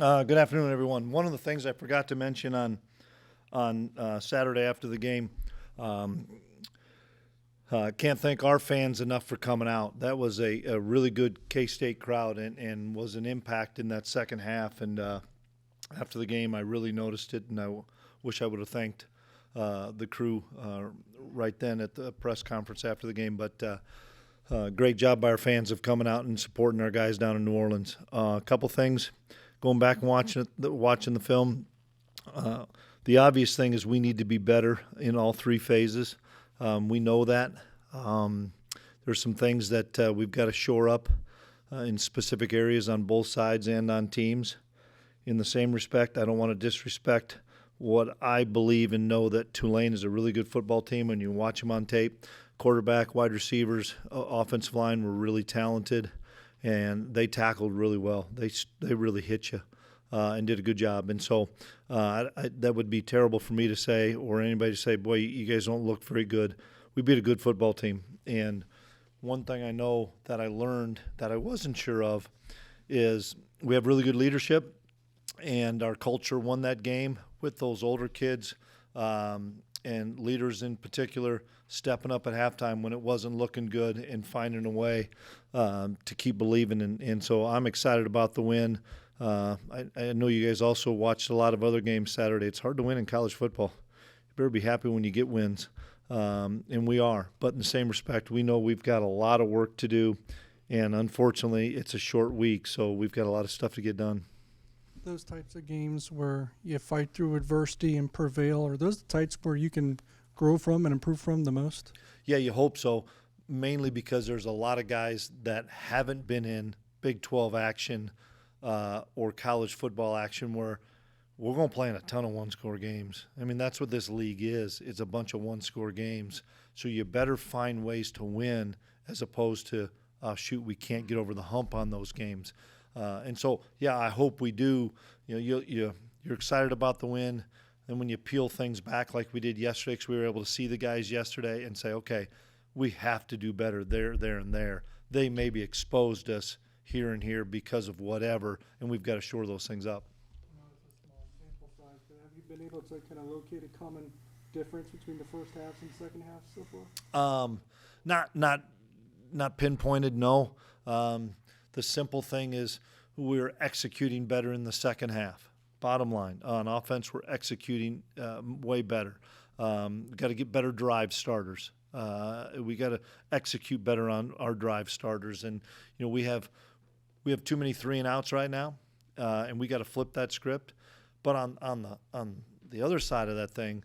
Good afternoon, everyone. One of the things I forgot to mention on Saturday after the game, um, can't thank our fans enough for coming out. That was a really good K-State crowd and was an impact in that second half. And after the game, I really noticed it, and wish I would have thanked the crew right then at the press conference after the game. But great job by our fans of coming out and supporting our guys down in New Orleans. A couple things. Going back and watching the film, the obvious thing is we need to be better in all three phases. We know that. There's some things that we've got to shore up in specific areas on both sides and on teams. In the same respect, I don't want to disrespect what I believe and know that Tulane is a really good football team when you watch them on tape. Quarterback, wide receivers, offensive line were really talented, and they tackled really well. They really hit you and did a good job. And so that would be terrible for me to say or anybody to say, boy, you guys don't look very good. We beat a good football team. And one thing I know that I learned that I wasn't sure of is we have really good leadership, and our culture won that game with those older kids and leaders in particular stepping up at halftime when it wasn't looking good and finding a way to keep believing. And so I'm excited about the win. I know you guys also watched a lot of other games Saturday. It's hard to win in college football. You better be happy when you get wins, and we are. But in the same respect, we know we've got a lot of work to do, and unfortunately it's a short week, so we've got a lot of stuff to get done. Those types of games where you fight through adversity and prevail, are those the types where you can grow from and improve from the most? Yeah, you hope so, mainly because there's a lot of guys that haven't been in Big 12 action or college football action where we're going to play in a ton of one-score games. I mean, that's what this league is. It's a bunch of one-score games. So you better find ways to win as opposed to, shoot, we can't get over the hump on those games. And so, yeah, I hope we do. You know, you're excited about the win, and when you peel things back like we did yesterday, because we were able to see the guys yesterday and say, okay, we have to do better there, and there. They maybe exposed us here and here because of whatever, and we've got to shore those things up. I know it's a small sample size, but have you been able to kind of locate a common difference between the first half and the second half so far? Not pinpointed, no. The simple thing is we're executing better in the second half. Bottom line, on offense, we're executing way better. Got to get better drive starters. We got to execute better on our drive starters, and you know we have too many 3-and-outs right now, and we got to flip that script. But on the other side of that thing,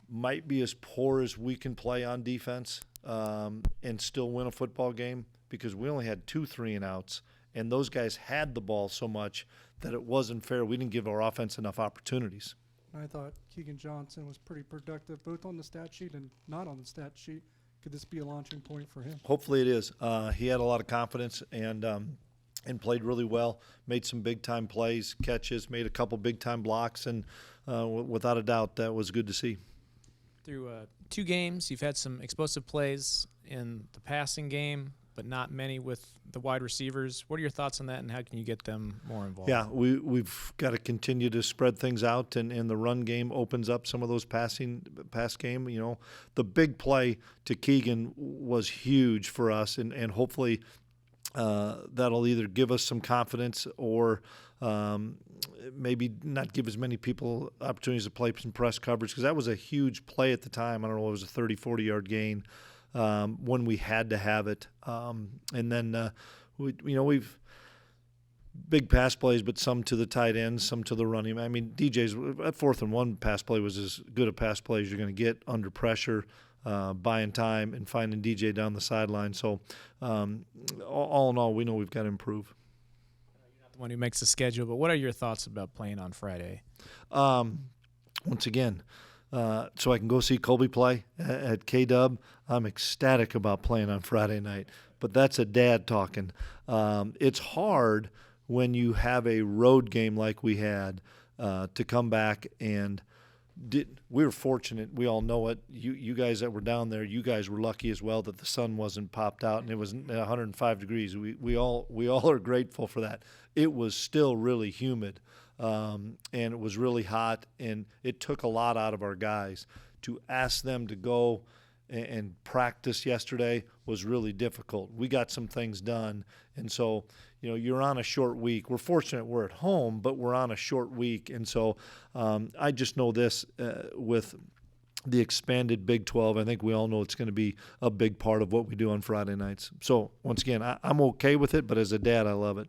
might be as poor as we can play on defense and still win a football game, because we only had 2 3-and-outs, and those guys had the ball so much that it wasn't fair. We didn't give our offense enough opportunities. I thought Keegan Johnson was pretty productive, both on the stat sheet and not on the stat sheet. Could this be a launching point for him? Hopefully it is. He had a lot of confidence and played really well, made some big-time plays, catches, made a couple big-time blocks, and without a doubt, that was good to see. Through 2 games, you've had some explosive plays in the passing game, but not many with the wide receivers. What are your thoughts on that, and how can you get them more involved? Yeah, we've got to continue to spread things out, and the run game opens up some of those pass game. You know, the big play to Keegan was huge for us, and hopefully that'll either give us some confidence or maybe not give as many people opportunities to play some press coverage, because that was a huge play at the time. I don't know, it was a 30, 40-yard gain when we had to have it. And then, we've big pass plays, but some to the tight ends, some to the running. I mean, DJ's at 4th and 1 pass play was as good a pass play as you're going to get under pressure, buying time and finding DJ down the sideline. So all in all, we know we've got to improve. You're not the one who makes the schedule, but what are your thoughts about playing on Friday? Once again, so I can go see Colby play at K-Dub. I'm ecstatic about playing on Friday night, but that's a dad talking. It's hard when you have a road game like we had to come back and we were fortunate. We all know it. You guys that were down there, you guys were lucky as well that the sun wasn't popped out and it was 105 degrees. We all are grateful for that. It was still really humid. and it was really hot, and it took a lot out of our guys. To ask them to go and practice yesterday was really difficult. We got some things done, and so you're on a short week. We're fortunate we're at home, but we're on a short week, and so I just know this with the expanded Big 12. I think we all know it's going to be a big part of what we do on Friday nights. So once again, I'm okay with it, but as a dad, I love it.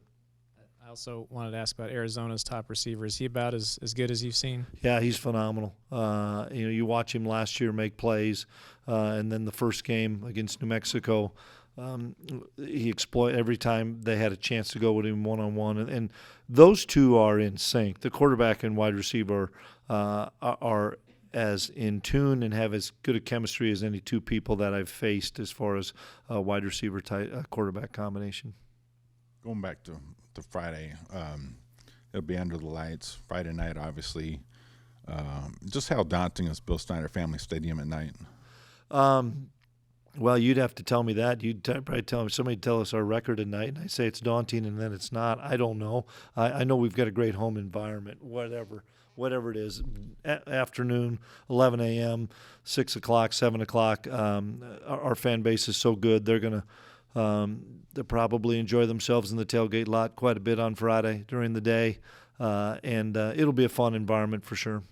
I also wanted to ask about Arizona's top receiver. Is he about as good as you've seen? Yeah, he's phenomenal. You watch him last year make plays, and then the first game against New Mexico, he exploited every time they had a chance to go with him one-on-one. And those two are in sync. The quarterback and wide receiver are as in tune and have as good a chemistry as any two people that I've faced as far as a wide receiver type quarterback combination. Going back to Friday, it'll be under the lights. Friday night, obviously. Just how daunting is Bill Snyder Family Stadium at night? Well, you'd have to tell me that. You'd probably tell me, somebody tell us our record at night, and I say it's daunting, and then it's not. I don't know. I know we've got a great home environment, whatever it is. Afternoon, 11 a.m., 6 o'clock, 7 o'clock. Our fan base is so good. They're going to they'll probably enjoy themselves in the tailgate lot quite a bit on Friday during the day, and it'll be a fun environment for sure.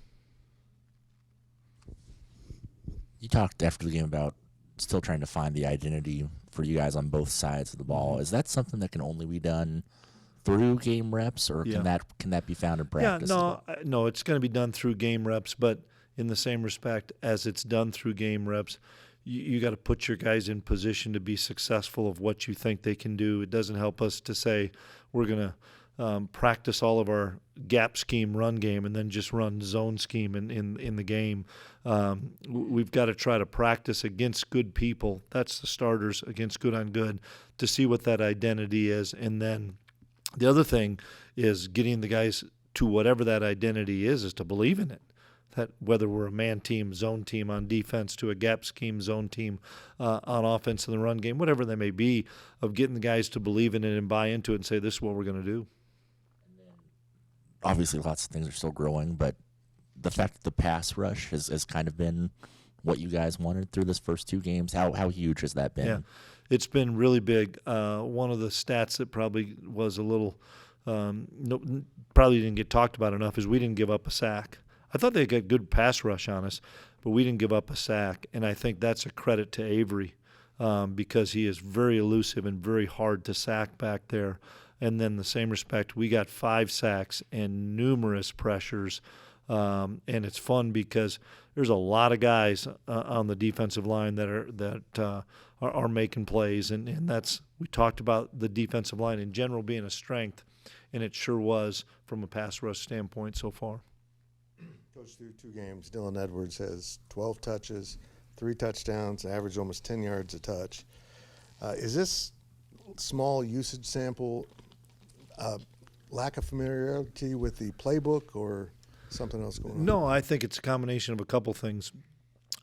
You talked after the game about still trying to find the identity for you guys on both sides of the ball. Is that something that can only be done through game reps, or can that be found in practice? Yeah, no, it's going to be done through game reps, but in the same respect as it's done through game reps, you got to put your guys in position to be successful of what you think they can do. It doesn't help us to say we're going to practice all of our gap scheme run game and then just run zone scheme in the game. We've got to try to practice against good people. That's the starters against good on good to see what that identity is. And then the other thing is getting the guys to whatever that identity is to believe in it. That whether we're a man team, zone team on defense, to a gap scheme zone team on offense in the run game, whatever they may be, of getting the guys to believe in it and buy into it and say, this is what we're going to do. Obviously, lots of things are still growing, but the fact that the pass rush has kind of been what you guys wanted through this first two games, how huge has that been? Yeah, it's been really big. One of the stats that probably was a little probably didn't get talked about enough is we didn't give up a sack. I thought they got good pass rush on us, but we didn't give up a sack, and I think that's a credit to Avery because he is very elusive and very hard to sack back there. And then the same respect, we got 5 sacks and numerous pressures, and it's fun because there's a lot of guys on the defensive line that are making plays, and that's, we talked about the defensive line in general being a strength, and it sure was from a pass rush standpoint so far. Coach, through 2 games, Dylan Edwards has 12 touches, 3 touchdowns, average almost 10 yards a touch. Is this small usage sample lack of familiarity with the playbook or something else going on? No, I think it's a combination of a couple things.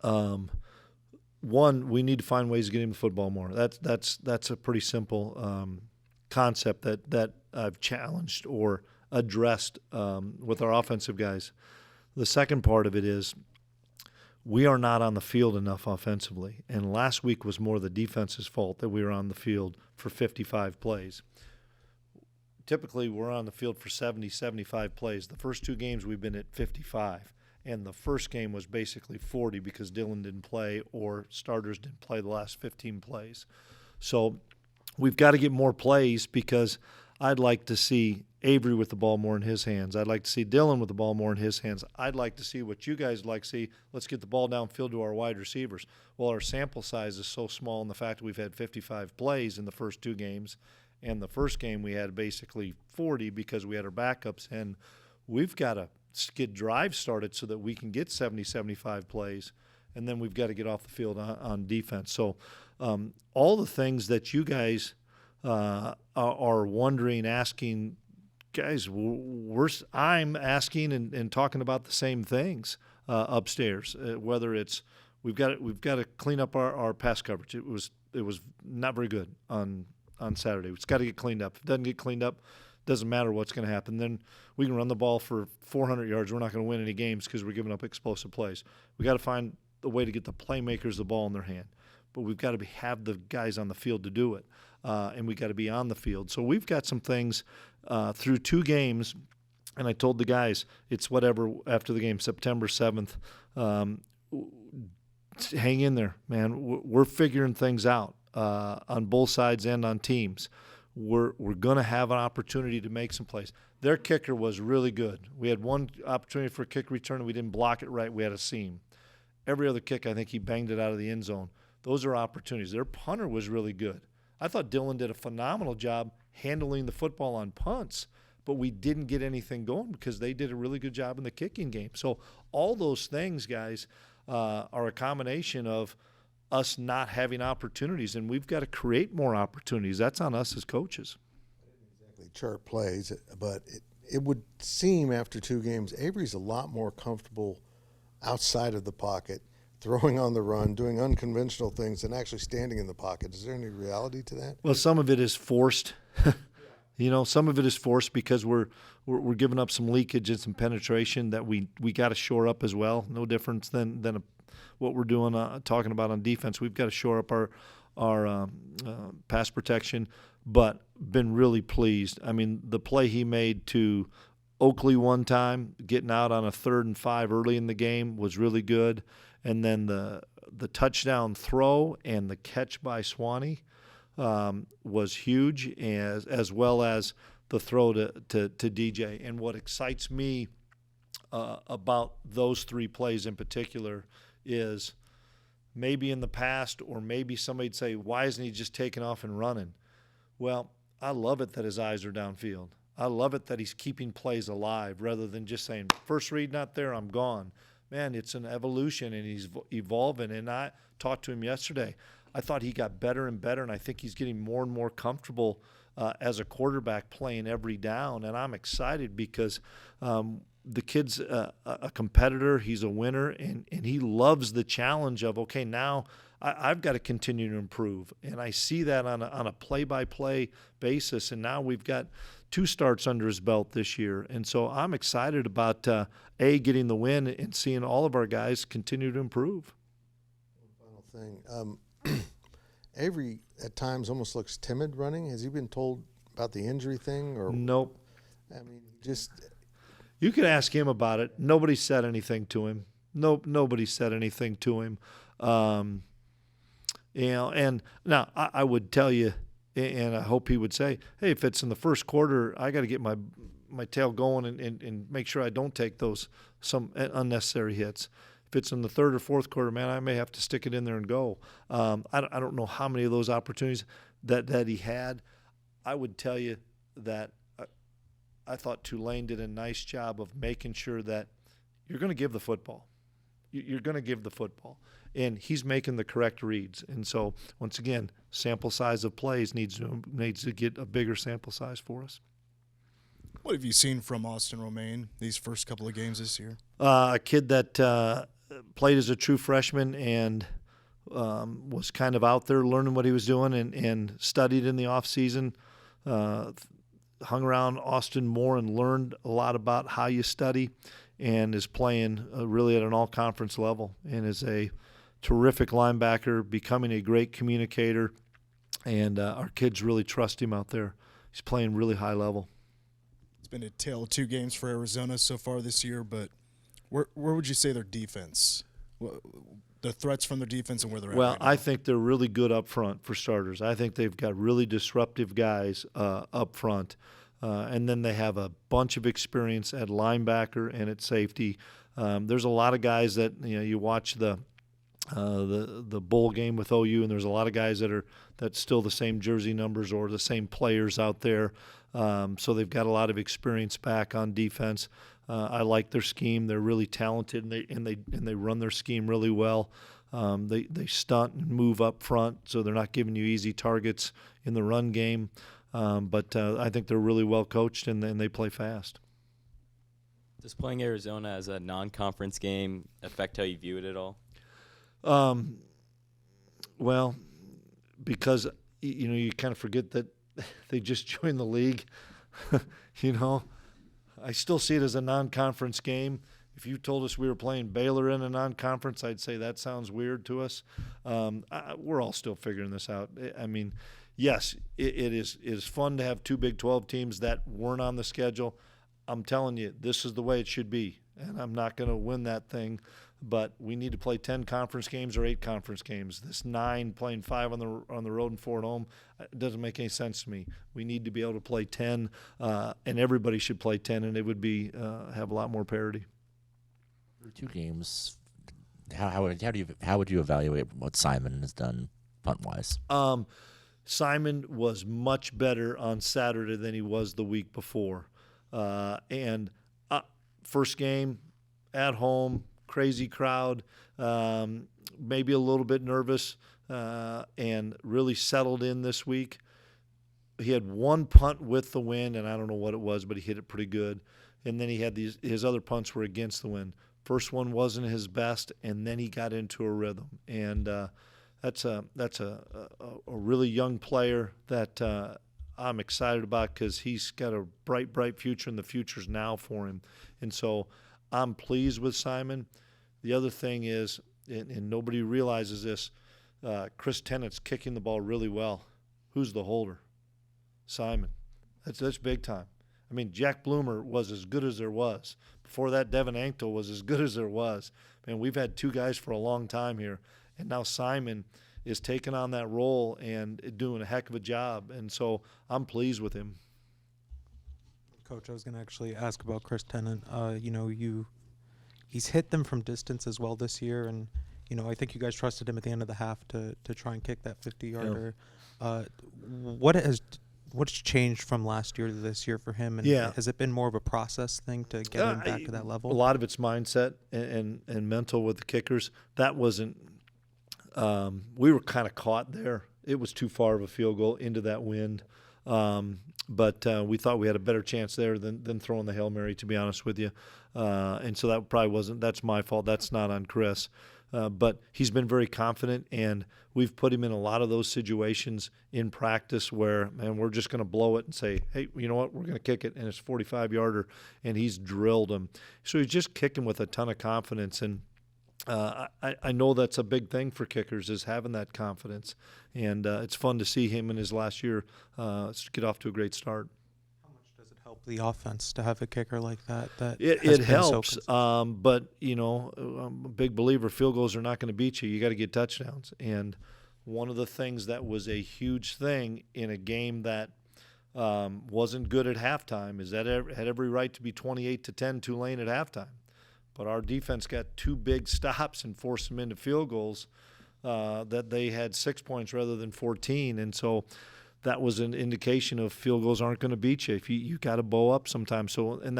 One, we need to find ways to get him the football more. That's a pretty simple concept that I've challenged or addressed with our offensive guys. The second part of it is we are not on the field enough offensively, and last week was more the defense's fault that we were on the field for 55 plays. Typically, we're on the field for 70, 75 plays. The first 2 games we've been at 55, and the first game was basically 40 because Dylan didn't play or starters didn't play the last 15 plays. So we've got to get more plays because I'd like to see Avery with the ball more in his hands. I'd like to see Dylan with the ball more in his hands. I'd like to see what you guys like to see. Let's get the ball downfield to our wide receivers. Well, our sample size is so small in the fact that we've had 55 plays in the first 2 games, and the first game we had basically 40 because we had our backups, and we've got to get drives started so that we can get 70, 75 plays, and then we've got to get off the field on defense. So all the things that you guys are wondering, asking, guys, I'm asking and talking about the same things upstairs. Whether it's we've got to clean up our pass coverage. It was not very good on Saturday. It's got to get cleaned up. If it doesn't get cleaned up, doesn't matter what's going to happen. Then we can run the ball for 400 yards. We're not going to win any games because we're giving up explosive plays. We got to find a way to get the playmakers the ball in their hand. But we've got to have the guys on the field to do it, and we got to be on the field. So we've got some things through 2 games, and I told the guys it's whatever after the game, September 7th. Hang in there, man. We're figuring things out on both sides and on teams. We're going to have an opportunity to make some plays. Their kicker was really good. We had one opportunity for a kick return, and we didn't block it right. We had a seam. Every other kick, I think he banged it out of the end zone. Those are opportunities. Their punter was really good. I thought Dylan did a phenomenal job handling the football on punts, but we didn't get anything going because they did a really good job in the kicking game. So all those things, guys, are a combination of us not having opportunities, and we've got to create more opportunities. That's on us as coaches. Exactly, chart plays, but it would seem after 2 games, Avery's a lot more comfortable outside of the pocket, throwing on the run, doing unconventional things, and actually standing in the pocket. Is there any reality to that? Well, some of it is forced. Some of it is forced because we're giving up some leakage and some penetration that we got to shore up as well. No difference than what we're doing talking about on defense. We've got to shore up our pass protection, but been really pleased. I mean, the play he made to Oakley one time, getting out on a 3rd and 5 early in the game was really good. And then the touchdown throw and the catch by Swanee was huge, as well as the throw to DJ. And what excites me about those 3 plays in particular is maybe in the past, or maybe somebody'd say, why isn't he just taking off and running? Well, I love it that his eyes are downfield. I love it that he's keeping plays alive rather than just saying, first read not there, I'm gone. Man, it's an evolution, and he's evolving. And I talked to him yesterday. I thought he got better and better, and I think he's getting more and more comfortable as a quarterback playing every down. And I'm excited because the kid's a competitor. He's a winner, and he loves the challenge of, okay, now I've got to continue to improve. And I see that on a play-by-play basis, and now we've got 2 starts under his belt this year. And so I'm excited about, getting the win and seeing all of our guys continue to improve. One final thing. Avery at times almost looks timid running. Has he been told about the injury thing? Or Nope. I mean, just – You could ask him about it. Nobody said anything to him. Nobody said anything to him. And now I would tell you, and I hope he would say, hey, if it's in the first quarter, I got to get my tail going and make sure I don't take some unnecessary hits. If it's in the 3rd or 4th quarter, man, I may have to stick it in there and go. I don't know how many of those opportunities that he had. I would tell you that I thought Tulane did a nice job of making sure that you're going to give the football. You're going to give the football. And he's making the correct reads. And so, once again, sample size of plays needs to get a bigger sample size for us. What have you seen from Austin Romaine these first couple of games this year? A kid that played as a true freshman and was kind of out there learning what he was doing and studied in the offseason, hung around Austin more and learned a lot about how you study, and is playing really at an all-conference level and is a terrific linebacker, becoming a great communicator, and our kids really trust him out there. He's playing really high level. It's been a tale of 2 games for Arizona so far this year, but where would you say their defense, the threats from their defense and where they're at Well, right now? I think they're really good up front for starters. I think they've got really disruptive guys up front. And then they have a bunch of experience at linebacker and at safety. There's a lot of guys that you watch the bowl game with OU, and there's a lot of guys that's still the same jersey numbers or the same players out there. So they've got a lot of experience back on defense. I like their scheme. They're really talented, and they run their scheme really well. They stunt and move up front, so they're not giving you easy targets in the run game. But I think they're really well coached, and they play fast. Does playing Arizona as a non-conference game affect how you view it at all? Well, because you kind of forget that they just joined the league You know, I still see it as a non-conference game. If you told us we were playing Baylor in a non-conference, I'd say that sounds weird to us. We're all still figuring this out. I mean, yes, it is fun to have two Big 12 teams that weren't on the schedule. I'm telling you, this is the way it should be, and I'm not going to win that thing. But we need to play 10 conference games or 8 conference games. This 9 playing 5 on the road and 4 at home, it doesn't make any sense to me. We need to be able to play 10, and everybody should play 10, and it would be have a lot more parity. For 2 games, how would you evaluate what Simon has done punt wise? Simon was much better on Saturday than he was the week before, and first game at home. Crazy crowd, maybe a little bit nervous, and really settled in this week. He had one punt with the wind, and I don't know what it was, but he hit it pretty good. And then he had his other punts were against the wind. First one wasn't his best, and then he got into a rhythm. And that's a really young player that I'm excited about because he's got a bright future, and the future's now for him. And so I'm pleased with Simon. The other thing is, and nobody realizes this, Chris Tennant's kicking the ball really well. Who's the holder? Simon. That's big time. I mean, Jack Bloomer was as good as there was. Before that, Devin Anktel was as good as there was. Man, we've had 2 guys for a long time here, and now Simon is taking on that role and doing a heck of a job. And so I'm pleased with him. Coach, I was going to actually ask about Chris Tennant. He's hit them from distance as well this year, and I think you guys trusted him at the end of the half to try and kick that 50-yarder. What's changed from last year to this year for him? And has it been more of a process thing to get him back to that level? A lot of it's mindset and mental with the kickers. That wasn't. We were kind of caught there. It was too far of a field goal into that wind. But we thought we had a better chance there than throwing the Hail Mary, to be honest with you. And so that probably wasn't – that's my fault. That's not on Chris. But he's been very confident, and we've put him in a lot of those situations in practice where, man, we're just going to blow it and say, hey, you know what, we're going to kick it, and it's 45-yarder, and he's drilled him. So he's just kicking with a ton of confidence, and I know that's a big thing for kickers is having that confidence, and it's fun to see him in his last year get off to a great start. How much does it help the offense to have a kicker like that? It helps, but I'm a big believer field goals are not going to beat you. You got to get touchdowns, and one of the things that was a huge thing in a game that wasn't good at halftime is that it had every right to be 28-10 Tulane at halftime. But our defense got 2 big stops and forced them into field goals that they had 6 points rather than 14. And so that was an indication of field goals aren't going to beat you. If you got to bow up sometimes. So, and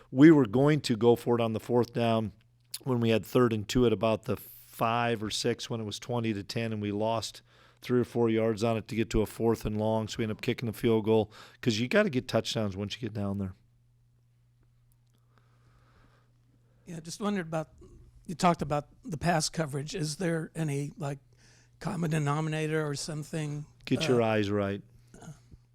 we were going to go for it on the 4th down when we had 3rd and 2 at about the 5 or 6 when it was 20-10, and we lost 3 or 4 yards on it to get to a 4th and long. So we ended up kicking the field goal because you got to get touchdowns once you get down there. Yeah, just wondered about, you talked about the pass coverage. Is there any, common denominator or something? Get your eyes right.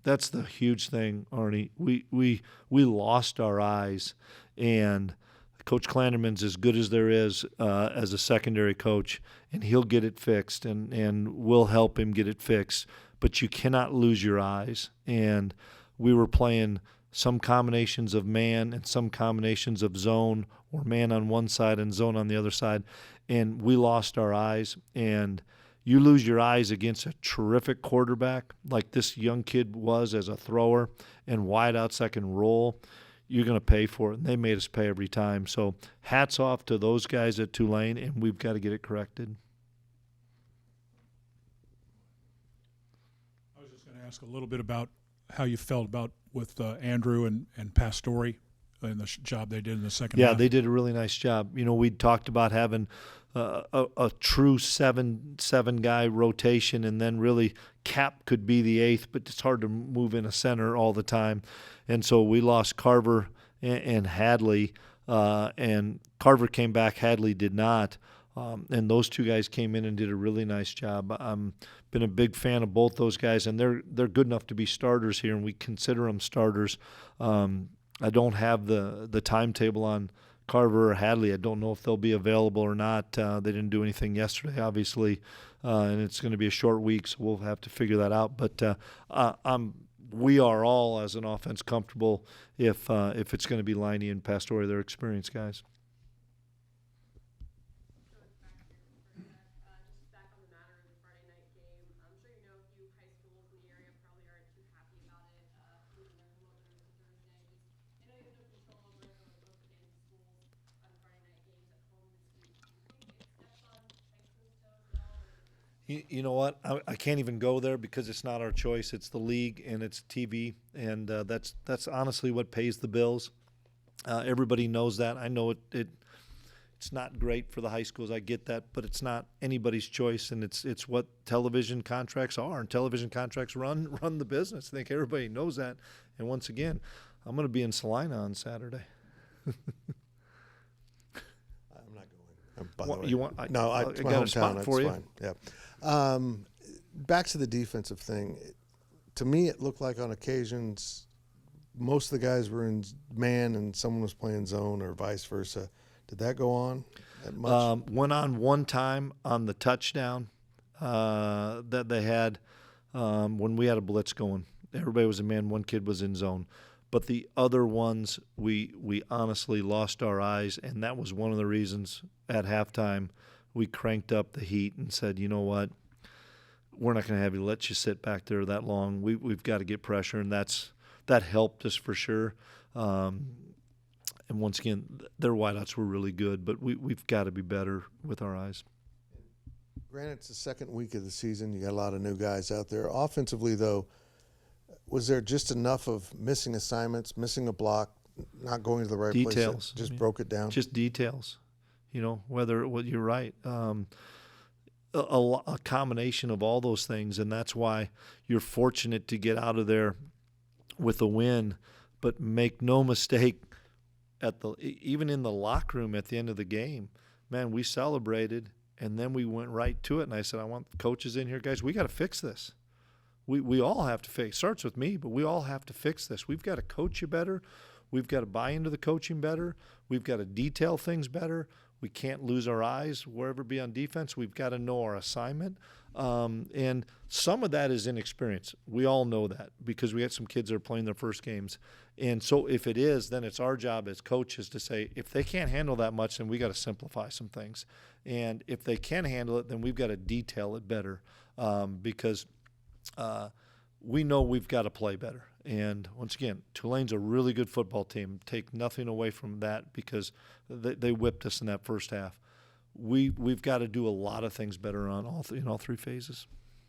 That's the huge thing, Arnie. We lost our eyes, and Coach Klanderman's as good as there is as a secondary coach, and he'll get it fixed, and we'll help him get it fixed. But you cannot lose your eyes. And we were playing some combinations of man and some combinations of zone, or man on one side and zone on the other side, and we lost our eyes. And you lose your eyes against a terrific quarterback like this young kid was as a thrower and wide out second roll, you're going to pay for it. And they made us pay every time. So hats off to those guys at Tulane, and we've got to get it corrected. I was just going to ask a little bit about how you felt about with Andrew and Pastore and the job they did in the second half. Yeah, they did a really nice job. We'd talked about having a true 7 guy rotation, and then really Cap could be the 8th, but it's hard to move in a center all the time. And so we lost Carver and Hadley, and Carver came back, Hadley did not. And those two guys came in and did a really nice job. I'm been a big fan of both those guys, and they're good enough to be starters here, and we consider them starters. I don't have the timetable on Carver or Hadley. I don't know if they'll be available or not. They didn't do anything yesterday, obviously, and it's going to be a short week, so we'll have to figure that out. But we are all, as an offense, comfortable if it's going to be Liney and Pastore. They're experienced guys. You know what? I can't even go there because it's not our choice. It's the league and it's TV, and that's honestly what pays the bills. Everybody knows that. I know it's not great for the high schools. I get that, but it's not anybody's choice, and it's what television contracts are, and television contracts run the business. I think everybody knows that. And once again, I'm going to be in Salina on Saturday. I'm not going. By the way. You want? No, I it's my got a hometown. spot for it's you. fine. Yeah. Back to the defensive thing. To me, it looked like on occasions most of the guys were in man and someone was playing zone or vice versa. Did that go on that much? Went on one time on the touchdown that they had when we had a blitz going. Everybody was in man, one kid was in zone. But the other ones, we honestly lost our eyes, and that was one of the reasons at halftime we cranked up the heat and said, you know what, we're not going to have you let you sit back there that long. We've got to get pressure, and that helped us for sure. And once again, their wideouts were really good, but we've got to be better with our eyes. Granted, it's the second week of the season. You got a lot of new guys out there. Offensively, though, was there just enough of missing assignments, missing a block, not going to the right place? Details. Just broke it down? Just details. You know, you're right. A combination of all those things, and that's why you're fortunate to get out of there with a win. But make no mistake, even in the locker room at the end of the game, man, we celebrated, and then we went right to it. And I said, I want coaches in here, guys. We got to fix this. We all have to fix. It starts with me, but we all have to fix this. We've got to coach you better. We've got to buy into the coaching better. We've got to detail things better. We can't lose our eyes wherever it be on defense. We've got to know our assignment. And some of that is inexperience. We all know that because we had some kids that are playing their first games. And so if it is, then it's our job as coaches to say, if they can't handle that much, then we got to simplify some things. And if they can handle it, then we've got to detail it better because we know we've got to play better. And once again, Tulane's a really good football team. Take nothing away from that because they whipped us in that first half. We've got to do a lot of things better on in all three phases.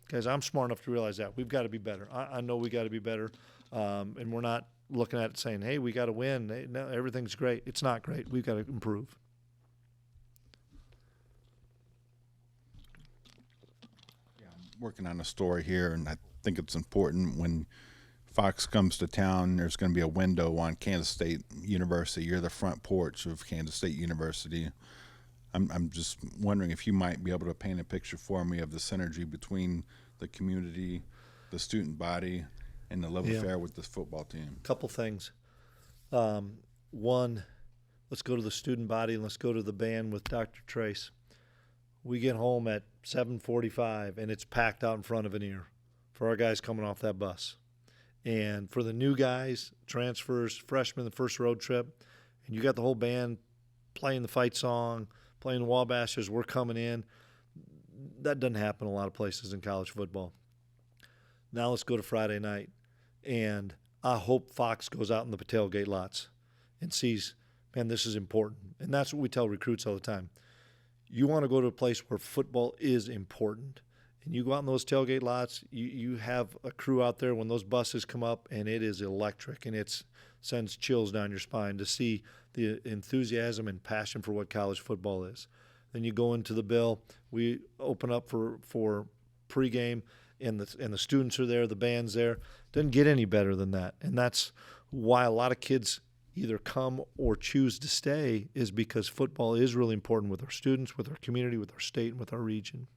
Guys, I'm smart enough to realize that. We've got to be better. I know we got to be better. And we're not looking at it saying, hey, we got to win. Hey, no, everything's great. It's not great. We've got to improve. Yeah, I'm working on a story here, and I think it's important when Fox comes to town, there's going to be a window on Kansas State University. You're the front porch of Kansas State University. I'm just wondering if you might be able to paint a picture for me of the synergy between the community, the student body, and the love affair with this football team. Couple things. One, let's go to the student body and let's go to the band with Dr. Trace. We get home at 7:45 and it's packed out in front of an ear for our guys coming off that bus. And for the new guys, transfers, freshmen, the first road trip, and you got the whole band playing the fight song, playing the Wabash as we're coming in. That doesn't happen in a lot of places in college football. Now let's go to Friday night. And I hope Fox goes out in the tailgate lots and sees, man, this is important. And that's what we tell recruits all the time. You want to go to a place where football is important. And you go out in those tailgate lots, you have a crew out there when those buses come up, and it is electric, and it sends chills down your spine to see the enthusiasm and passion for what college football is. Then you go into the Bill. We open up for pregame, and the students are there, the band's there. Doesn't get any better than that. And that's why a lot of kids either come or choose to stay is because football is really important with our students, with our community, with our state, and with our region.